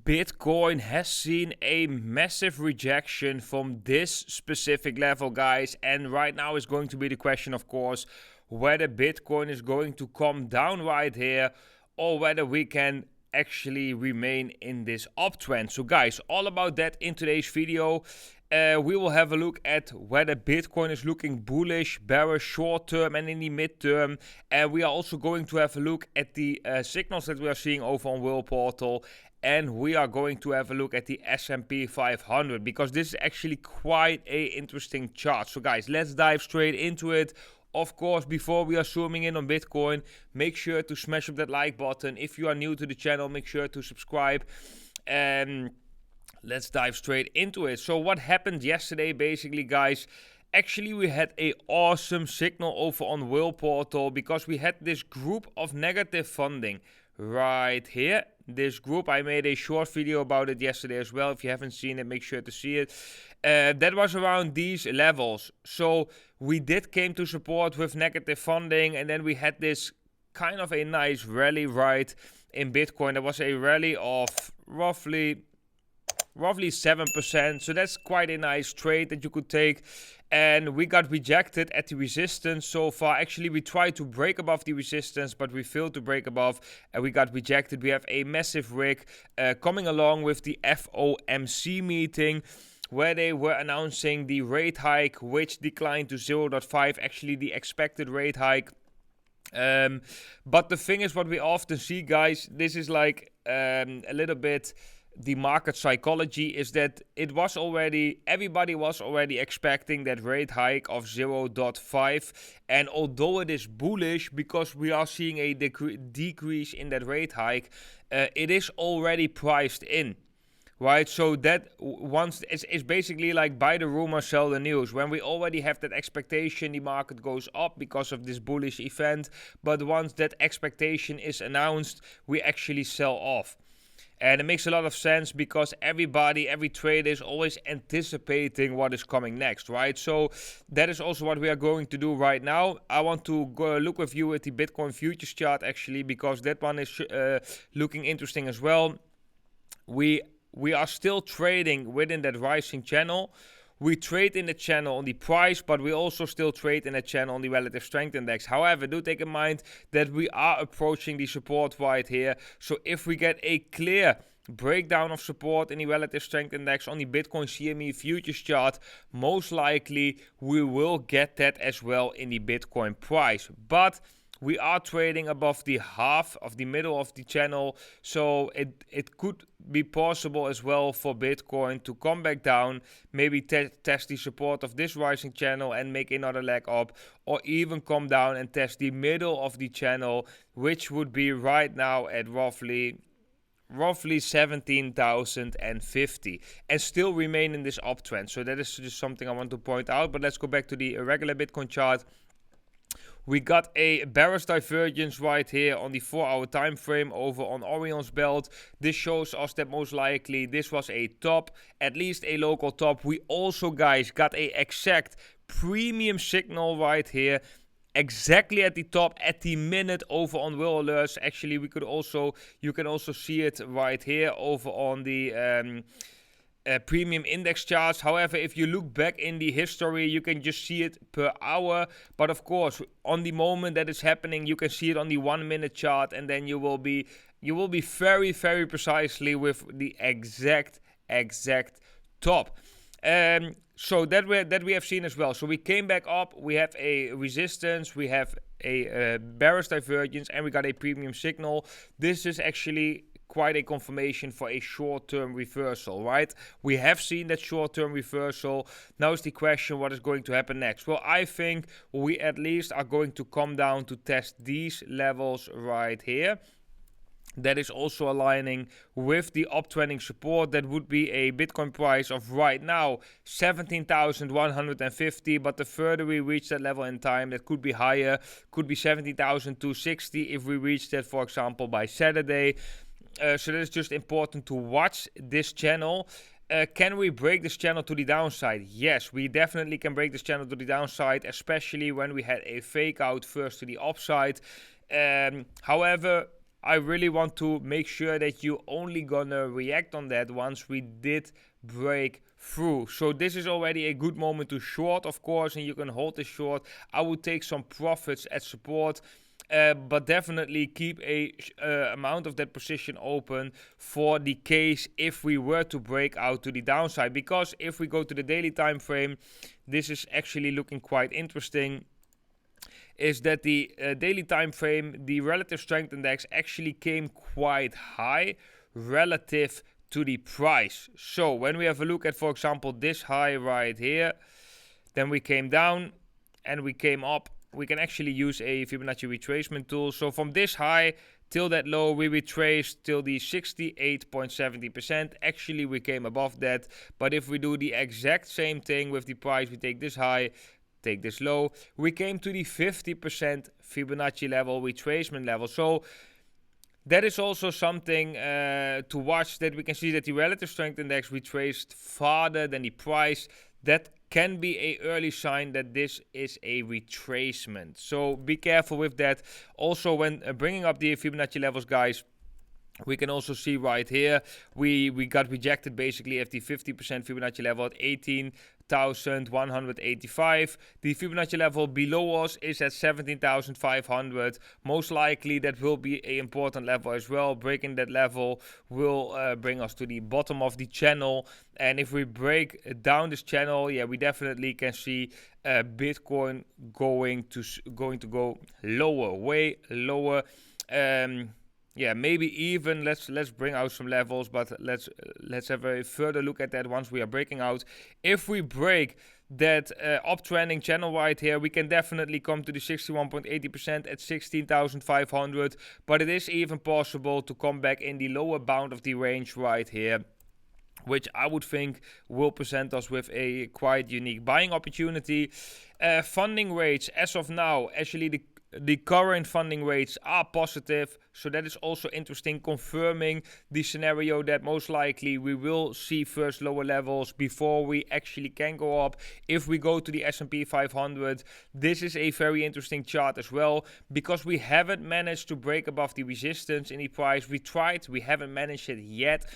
Bitcoin has seen a massive rejection from this specific level, guys, and right now is going to be the question, of course, whether Bitcoin is going to come down right here or whether we can actually remain in this uptrend. So guys, all about that in today's video. We will have a look at whether Bitcoin is looking bullish, bearish, short term and in the midterm. And we are also going to have a look at the signals that we are seeing over on whaleportal. And we are going to have a look at the S&P 500 because this is actually quite a interesting chart. So guys, let's dive straight into it. Of course, before we are zooming in on Bitcoin, make sure to smash up that like button. If you are new to the channel, make sure to subscribe. And let's dive straight into it. So what happened yesterday, basically, guys? Actually, we had an awesome signal over on whaleportal because we had this group of negative funding right here. This group, I made a short video about it yesterday as well. If you haven't seen it, make sure to see it. That was around these levels. So we did came to support with negative funding, and then we had this kind of a nice rally right in Bitcoin. There was a rally of roughly 7%, so that's quite a nice trade that you could take. And we got rejected at the resistance so far. Actually, we tried to break above the resistance, but we failed to break above and we got rejected. We have a massive rig coming along with the FOMC meeting, where they were announcing the rate hike, which declined to 0.5, actually the expected rate hike. But the thing is, what we often see, guys, this is like a little bit the market psychology, is that everybody was already expecting that rate hike of 0.5, and although it is bullish because we are seeing a decrease in that rate hike, it is already priced in. Right, so that once it's basically like buy the rumor, sell the news. When we already have that expectation, the market goes up because of this bullish event. But once that expectation is announced, we actually sell off. And it makes a lot of sense because every trader is always anticipating what is coming next, right? So that is also what we are going to do right now. I want to go look with you at the Bitcoin futures chart, actually, because that one is looking interesting as well. We are still trading within that rising channel. We trade in the channel on the price, but we also still trade in the channel on the relative strength index. However, do take in mind that we are approaching the support right here. So if we get a clear breakdown of support in the relative strength index on the Bitcoin CME futures chart, most likely we will get that as well in the Bitcoin price. But we are trading above the half of the middle of the channel, so it could be possible as well for Bitcoin to come back down, maybe test the support of this rising channel and make another leg up, or even come down and test the middle of the channel, which would be right now at roughly 17,050, and still remain in this uptrend. So that is just something I want to point out. But let's go back to the regular Bitcoin chart. We got a bearish divergence right here on the 4-hour time frame over on Orion's belt. This shows us that most likely this was a top, at least a local top. We also, guys, got a exact premium signal right here, exactly at the top at the minute over on WhaleAlerts. Actually, you can also see it right here over on the premium index charts. However, if you look back in the history, you can just see it per hour. But of course, on the moment that is happening, you can see it on the 1 minute chart, and then you will be very, very precisely with the exact top. So that we have seen as well. So we came back up, we have a resistance, we have a bearish divergence, and we got a premium signal. This is actually quite a confirmation for a short-term reversal, right? We have seen that short-term reversal. Now is the question, what is going to happen next? Well, I think we at least are going to come down to test these levels right here. That is also aligning with the uptrending support. That would be a Bitcoin price of right now 17,150, but the further we reach that level in time, that could be higher, could be 17,260 if we reach that, for example, by Saturday. So that is just important to watch this channel. Can we break this channel to the downside? Yes, we definitely can break this channel to the downside, especially when we had a fake out first to the upside. However, I really want to make sure that you only gonna react on that once we did break through. So this is already a good moment to short, of course, and you can hold this short. I would take some profits at support. But definitely keep a amount of that position open for the case if we were to break out to the downside. Because if we go to the daily time frame, this is actually looking quite interesting. Is that the daily time frame, the relative strength index actually came quite high relative to the price. So when we have a look at, for example, this high right here, then we came down and we came up. We can actually use a Fibonacci retracement tool. So from this high till that low, we retraced till the 68.70%. Actually, we came above that. But if we do the exact same thing with the price, we take this high, take this low, we came to the 50% Fibonacci level, retracement level. So that is also something to watch, that we can see that the relative strength index retraced farther than the price. That can be an early sign that this is a retracement. So be careful with that. Also, when bringing up the Fibonacci levels, guys, we can also see right here, we got rejected basically at the 50% Fibonacci level at 18,185. The Fibonacci level below us is at 17,500. Most likely that will be an important level as well. Breaking that level will bring us to the bottom of the channel. And if we break down this channel, yeah, we definitely can see Bitcoin going to go lower, way lower. Yeah, maybe even let's bring out some levels, but let's have a further look at that once we are breaking out. If we break that uptrending channel right here, we can definitely come to the 61.80% at 16,500, but it is even possible to come back in the lower bound of the range right here, which I would think will present us with a quite unique buying opportunity. Funding rates as of now, actually the current funding rates are positive, so that is also interesting, confirming the scenario that most likely we will see first lower levels before we actually can go up. If we go to the S&P 500, this is a very interesting chart as well, because we haven't managed to break above the resistance in the price. We tried, we haven't managed it yet.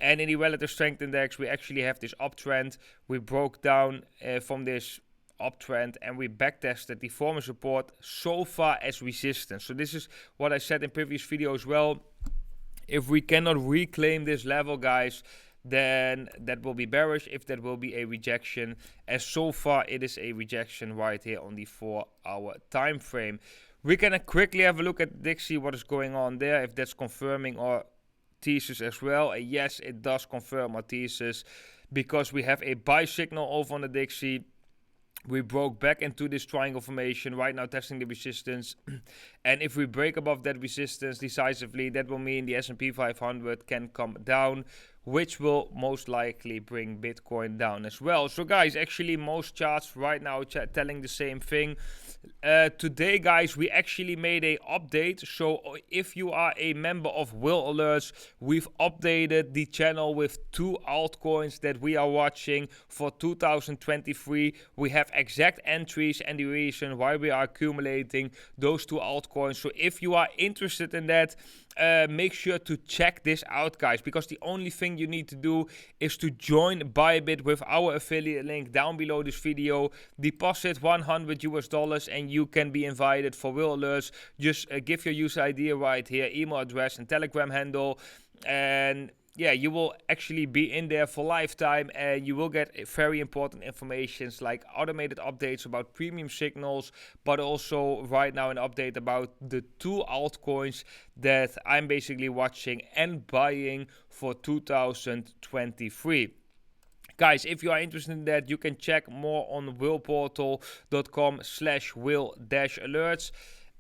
And in the relative strength index, we actually have this uptrend. We broke down from this uptrend and we backtested the former support so far as resistance. So this is what I said in previous video as well. If we cannot reclaim this level, guys, then that will be bearish. If that will be a rejection, as so far it is a rejection right here on the 4-hour time frame. We can quickly have a look at Dixie, what is going on there, if that's confirming our thesis as well. Yes, it does confirm our thesis, because we have a buy signal over on the Dixie. We broke back into this triangle formation, right now testing the resistance. And if we break above that resistance decisively, that will mean the S&P 500 can come down, which will most likely bring Bitcoin down as well. So guys, actually most charts right now telling the same thing. Today, guys, we actually made a update. So if you are a member of WhaleAlerts, we've updated the channel with 2 altcoins that we are watching for 2023. We have exact entries and the reason why we are accumulating those 2 altcoins. So if you are interested in that, make sure to check this out, guys, because the only thing you need to do is to join Bybit with our affiliate link down below this video. Deposit $100 and you can be invited for WhaleAlerts. Just give your user ID right here, email address and Telegram handle, and yeah, you will actually be in there for lifetime, and you will get very important information like automated updates about premium signals, but also right now an update about the 2 altcoins that I'm basically watching and buying for 2023. Guys, if you are interested in that, you can check more on whaleportal.com/whale-alerts.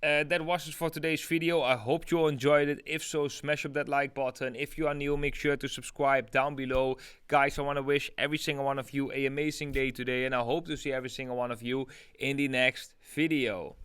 That was it for today's video. I hope you enjoyed it. If so, smash up that like button. If you are new, make sure to subscribe down below. Guys, I want to wish every single one of you an amazing day today, and I hope to see every single one of you in the next video.